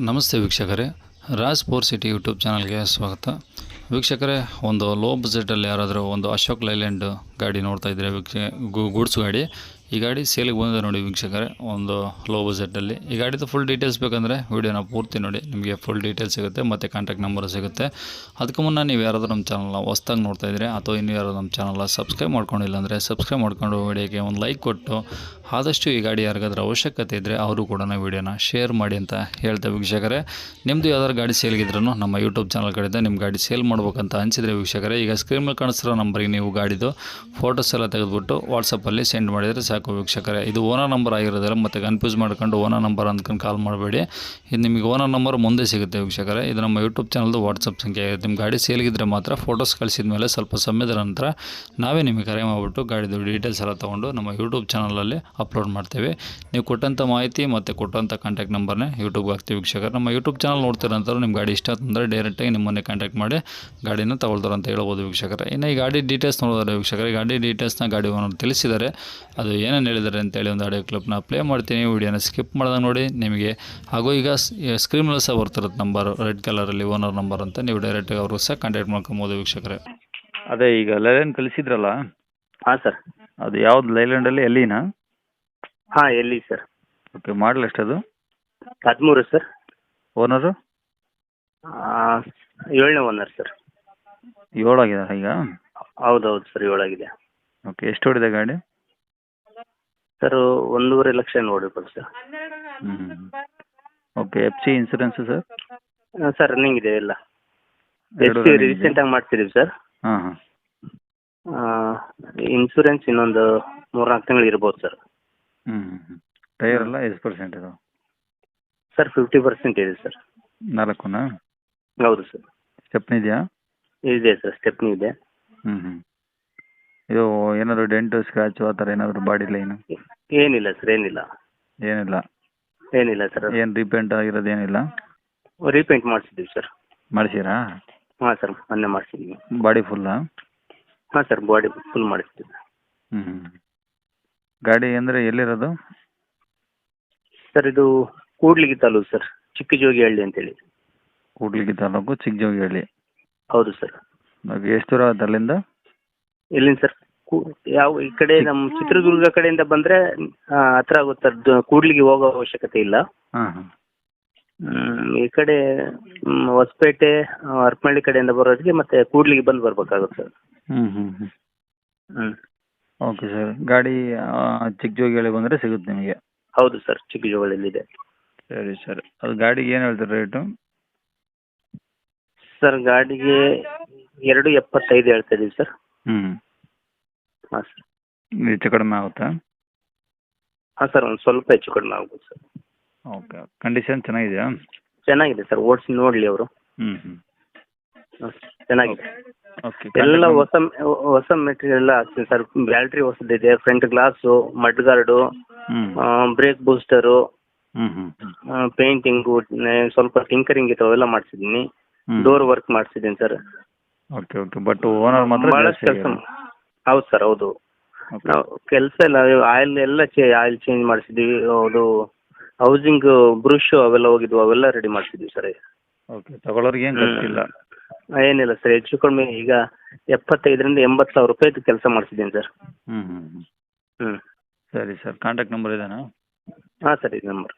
ನಮಸ್ತೆ ವೀಕ್ಷಕರೇ, Raj four city YouTube ಚಾನಲ್ಗೆ ಸ್ವಾಗತ. ವೀಕ್ಷಕರೇ, ಒಂದು ಲೋ ಬಜೆಟಲ್ಲಿ ಯಾರಾದರೂ ಒಂದು ಅಶೋಕ್ ಲೈಲ್ಯಾಂಡ್ ಗಾಡಿ ನೋಡ್ತಾ ಇದ್ದರೆ ಗೂಡ್ಸ್ ಗಾಡಿ, ಈ ಗಾಡಿ ಸೇಲಿಗೆ ಬಂದಿದೆ ನೋಡಿ ವೀಕ್ಷಕರೇ, ಒಂದು ಲೋ ಬಜೆಟಲ್ಲಿ. ಈ ಗಾಡಿದು ಫುಲ್ ಡೀಟೇಲ್ಸ್ ಬೇಕಂದರೆ ವೀಡಿಯೋನ ಪೂರ್ತಿ ನೋಡಿ, ನಿಮಗೆ ಫುಲ್ ಡೀಟೇಲ್ಸ್ ಸಿಗುತ್ತೆ ಮತ್ತು ಕಾಂಟ್ಯಾಕ್ಟ್ ನಂಬರ್ ಸಿಗುತ್ತೆ. ಅದಕ್ಕೂ ಮುನ್ನ ನೀವು ಯಾರಾದರೂ ನಮ್ಮ ಚಾನಲ್ನ ಹೊಸ್ದಾಗಿ ನೋಡ್ತಾ ಇದ್ದರೆ ಅಥವಾ ಇನ್ನೂ ಯಾರಾದರೂ ನಮ್ಮ ಚಾನಲ್ನ ಸಬ್ಸ್ಕ್ರೈಬ್ ಮಾಡ್ಕೊಂಡಿಲ್ಲ ಅಂದರೆ ಸಬ್ಸ್ಕ್ರೈಬ್ ಮಾಡ್ಕೊಂಡು ವಿಡಿಯೋಗೆ ಒಂದು ಲೈಕ್ ಕೊಟ್ಟು, ಆದಷ್ಟು ಈ ಗಾಡಿ ಯಾರಿಗಾದ್ರೂ ಅವಶ್ಯಕತೆ ಇದ್ದರೆ ಅವರು ಕೂಡ ವಿಡಿಯೋನ ಶೇರ್ ಮಾಡಿ ಅಂತ ಹೇಳ್ತೇವೆ ವೀಕ್ಷಕರೇ. ನಿಮ್ಮದು ಯಾವ್ದಾದ್ರು ಗಾಡಿ ಸೇಲ್ಗಿದ್ರೂ ನಮ್ಮ ಯೂಟ್ಯೂಬ್ ಚಾನಲ್ ಕಡೆಯಿಂದ ನಿಮ್ಮ ಗಾಡಿ ಸೇಲ್ ಮಾಡ್ಬೇಕಂತ ಅನಿಸಿದರೆ ವೀಕ್ಷಕರೇ, ಈಗ ಸ್ಕ್ರೀನ್ ಮೇಲೆ ಕಾಣಿಸ್ತಿರೋ ನಂಬರಿಗೆ ನೀವು ಗಾಡಿದು ಫೋಟೋಸ್ ಎಲ್ಲ ತೆಗೆದುಬಿಟ್ಟು ವಾಟ್ಸಪ್ಪಲ್ಲಿ ಸೆಂಡ್ ಮಾಡಿದರೆ ಸಾಕು ವೀಕ್ಷಕರೇ. ಇದು ಓನರ್ ನಂಬರ್ ಆಗಿರೋದಿಲ್ಲ, ಮತ್ತು ಕನ್ಫ್ಯೂಸ್ ಮಾಡ್ಕೊಂಡು ಓನರ್ ನಂಬರ್ ಅಂದ್ಕೊಂಡು ಕಾಲ್ ಮಾಡಬೇಡಿ. ಇದು ನಿಮಗೆ ಓನರ್ ನಂಬರ್ ಮುಂದೆ ಸಿಗುತ್ತೆ ವೀಕ್ಷಕರೇ. ಇದು ನಮ್ಮ ಯೂಟ್ಯೂಬ್ ಚಾನಲ್ದು ವಾಟ್ಸಪ್ ಸಂಖ್ಯೆ ಆಗುತ್ತೆ. ನಿಮ್ಮ ಗಾಡಿ ಸೇಲ್ಗಿದ್ರೆ ಮಾತ್ರ ಫೋಟೋಸ್ ಕಳಿಸಿದ ಮೇಲೆ ಸ್ವಲ್ಪ ಸಮಯದ ನಂತರ ನಾವೇ ನಿಮಗೆ ಕರೆ ಮಾಡಿಬಿಟ್ಟು ಗಾಡಿದು ಡೀಟೇಲ್ಸ್ ಎಲ್ಲ ತೊಗೊಂಡು ನಮ್ಮ ಯೂಟ್ಯೂಬ್ ಚಾನಲಲ್ಲಿ ಅಪ್ಲೋಡ್ ಮಾಡ್ತೇವೆ. ನೀವು ಕೊಟ್ಟಂಥ ಮಾಹಿತಿ ಮತ್ತು ಕೊಟ್ಟಂಥ ಕಾಂಟ್ಯಾಕ್ಟ್ ನಂಬರ್ನೇ ಯೂಟ್ಯೂಬ್ಗೆ ಹಾಕ್ತೀವಿ ವೀಕ್ಷಕರು. ನಮ್ಮ ಯೂಟ್ಯೂಬ್ ಚಾನಲ್ ನೋಡ್ತಿರೋಂಥವ್ರು ನಿಮ್ಮ ಗಾಡಿ ಇಷ್ಟ ಅಂತಂದರೆ ಡೈರೆಕ್ಟಾಗಿ ನಿಮ್ಮನ್ನೇ ಕಾಂಟ್ಯಾಕ್ಟ್ ಮಾಡಿ ಗಾಡಿನ ತಗೊಳ್ತಾರೆ ಅಂತ ಹೇಳ್ಬೋದು ವೀಕ್ಷಕರೇ. ಇನ್ನು ಈ ಗಾಡಿ ಡೀಟೇಲ್ಸ್ ನೋಡಿದ್ರೆ ವೀಕ್ಷಕರೇ, ಗಾಡಿ ಡೀಟೇಲ್ಸ್ನ ಗಾಡಿ ಓನರ್ ತಿಳಿಸಿದ್ದಾರೆ. ಅದು ಏನೇನು ಹೇಳಿದ್ದಾರೆ ಅಂತೇಳಿ ಒಂದು ಆಡಿಯೋ ಕ್ಲಿಪ್ನ ಪ್ಲೇ ಮಾಡ್ತೀನಿ, ವಿಡಿಯೋನ ಸ್ಕಿಪ್ ಮಾಡಿದಾಗ ನೋಡಿ ನಿಮಗೆ. ಹಾಗೂ ಈಗ ಸ್ಕ್ರೀನ್ ಮೇಲೆ ಸಹ ಬರ್ತಿರುತ್ತೆ ನಂಬರ್ ರೆಡ್ ಕಲರಲ್ಲಿ ಓನರ್ ನಂಬರ್ ಅಂತ, ನೀವು ಡೈರೆಕ್ಟಾಗಿ ಅವರು ಸಹ ಕಾಂಟ್ಯಾಕ್ಟ್ ಮಾಡ್ಕೊಬೋದು ವೀಕ್ಷಕರೇ. ಅದೇ ಈಗ ಲೈಲ್ಯಾಂಡ್ ಕಳಿಸಿದ್ರಲ್ಲ, ಹಾಂ ಸರ್. ಅದು ಯಾವ್ದು ಲೈಲ್ಯಾಂಡಲ್ಲಿ ಎಲ್ಲಿನಾ? ಹಾಂ, ಎಲ್ಲಿ ಸರ್? ಓಕೆ, ಮಾಡಲ್ ಎಷ್ಟದು? 13 ಸರ್. ಓನರು 7ನೇ ಓನರ್ ಸರ್. 7 ಆಗಿದೆ ಈಗ? ಹೌದೌದು ಸರ್, 7 ಆಗಿದೆ. ಓಕೆ, ಎಷ್ಟು ಹೊಡಿದೆ ಗಾಡಿ? ಸರ್ 1.5 ಲಕ್ಷ ನೋಡಿರ್ಬೋದು sir. Okay, F C insurance sir? Sir running ಇದೆ ಎಲ್ಲ. ರೀಸೆಂಟಾಗಿ ಮಾಡ್ತಿದ್ದೀವಿ ಸರ್. ಹಾಂ ಹಾಂ. ಇನ್ಸೂರೆನ್ಸ್ ಇನ್ನೊಂದು 3-4 ತಿಂಗಳು ಇರ್ಬೋದು ಸರ್. ಟೈರ್ ಎಲ್ಲ ಎಷ್ಟು ಪರ್ಸೆಂಟ್ ಇದು? ಸರ್ 50% ಇದೆ ಸರ್. 4ನಾ? ಹೌದು ಸರ್. ಸ್ಟೆಪ್ನಿ ಇದೆಯಾ? ಇದೆ ಸರ್, ಸ್ಟೆಪ್ನಿ ಇದೆ. ಇದು ಏನಾದರೂ ಡೆಂಟು ಸ್ಕ್ರ್ಯಾಚು ಆ ಥರ ಏನಾದರೂ ಬಾಡಿ ಲೈನು? ಏನಿಲ್ಲ ಸರ್, ಏನಿಲ್ಲ ಸರ್. ಏನು ರೀಪೇಂಟ್ ಆಗಿರೋದು ಏನಿಲ್ಲ? ರೀಪೇಂಟ್ ಮಾಡಿಸಿದ್ದೀವಿ ಸರ್. ಮಾಡಿಸಿರಾ? ಹಾಂ ಸರ್, ಮೊನ್ನೆ ಮಾಡಿಸಿದ್ದೀವಿ. ಬಾಡಿ ಫುಲ್ಲಾ? ಹಾಂ ಸರ್, ಬಾಡಿ ಫುಲ್ ಮಾಡಿಸ್ತೀವಿ. ಗಾಡಿ ಅಂದರೆ ಎಲ್ಲಿರೋದು? ಸರ್ ಇದು ಕೂಡ್ಲಿಗಿ ತಾಲೂಕು ಸರ್, ಚಿಕ್ಕಜೋಗಿಹಳ್ಳಿ ಅಂತೇಳಿ. ಕೂಡ್ಲಿಗಿ ತಾಲೂಕು ಚಿಕ್ಕಜೋಗಿಹಳ್ಳಿ? ಹೌದು ಸರ್. ಎಷ್ಟು ದೂರ ಆಗುತ್ತೆ ಅಲ್ಲಿಂದ? ಎಲ್ಲಿಂದ ಸರ್? ಯಾವ ಈ ಕಡೆ ನಮ್ಮ ಚಿತ್ರದುರ್ಗ ಕಡೆಯಿಂದ ಬಂದರೆ ಹತ್ರ ಆಗುತ್ತೆ. ಕೂಡ್ಲಿಗಿ ಹೋಗೋ ಅವಶ್ಯಕತೆ ಇಲ್ಲ. ಈ ಕಡೆ ಹೊಸಪೇಟೆ, ಹರಪನಹಳ್ಳಿ ಕಡೆಯಿಂದ ಬರೋರಿಗೆ ಮತ್ತೆ ಕೂಡ್ಲಿಗಿ ಬಂದು ಬರ್ಬೇಕಾಗುತ್ತೆ ಸರ್. Okay sir. ಗಾಡಿ ಚಿಕ್ಕಜೋಗಿಹಳ್ಳಿ ಬಂದರೆ ಸಿಗುತ್ತೆ ನಿಮಗೆ? ಹೌದು ಸರ್, ಚಿಕ್ಕಜೋಗಿಹಳ್ಳಿಲಿದೆ. ಸರಿ ಸರ್. ಅದು ಗಾಡಿಗೆ ಏನು ಹೇಳ್ತೀರಿ ರೇಟು? ಸರ್ ಗಾಡಿಗೆ 2.75 ಹೇಳ್ತಾ ಇದೀವಿ ಸರ್. ಹಾಂ ಸರ್. ಹೆಚ್ಚು ಕಡಿಮೆ ಆಗುತ್ತಾ? ಹಾಂ ಸರ್, ಒಂದು ಸ್ವಲ್ಪ ಹೆಚ್ಚು ಕಡಿಮೆ ಆಗ್ಬೋದು ಸರ್. ಓಕೆ. ಕಂಡೀಷನ್ ಚೆನ್ನಾಗಿದೆಯಾ? ಚೆನ್ನಾಗಿದೆ ಸರ್, ಓಡಿಸಿ ನೋಡಲಿ ಅವರು. ಚೆನ್ನಾಗಿದೆ. ಓಕೆ. ಎಲ್ಲ ಹೊಸ ಮೆಟೀರಿಯಲ್ ಎಲ್ಲ ಹಾಕ್ತೀನಿ ಸರ್. ಬ್ಯಾಟ್ರಿ ಹೊಸದಿದೆ, front glass, mud guard, brake booster, painting, ಸ್ವಲ್ಪ ಟಿಂಕರಿಂಗ್ ಇತ್ತು ಅವೆಲ್ಲ ಮಾಡಿಸಿದ್ದೀನಿ. ಡೋರ್ ವರ್ಕ್ ಮಾಡಿಸಿದ್ದೀನಿ sir. Okay okay. But owner ಮಾತ್ರ ಭಾಳಷ್ಟು ಕೆಲಸ. ಹೌದು ಸರ್, ಹೌದು. ನಾವು ಕೆಲಸ ಎಲ್ಲ ಆಯಿಲ್ ಎಲ್ಲ ಆಯಿಲ್ ಚೇಂಜ್ ಮಾಡಿಸಿದ್ದೀವಿ. ಅದು ಹೌಸಿಂಗ್ ಬ್ರಷ್ ಅವೆಲ್ಲ ಹೋಗಿದ್ವು, ಅವೆಲ್ಲ ರೆಡಿ ಮಾಡಿಸಿದ್ದೀವಿ ಸರ್. ಓಕೆ. ತಗೊಳ್ಳೋರಿಗೆ ಏನು ಖರ್ಚಿಲ್ಲ? ಏನಿಲ್ಲ ಸರ್, ಹೆಚ್ಚು ಕಡಿಮೆ ಈಗ 75,000 to 80,000 ರೂಪಾಯಿದು ಕೆಲಸ ಮಾಡಿಸಿದ್ದೀನಿ ಸರ್. ಸರಿ ಸರ್. ಕಾಂಟ್ಯಾಕ್ಟ್ ನಂಬರ್ ಇದೇನಾ? ಹಾಂ ಸರ್, ಇದು ನಂಬರ್.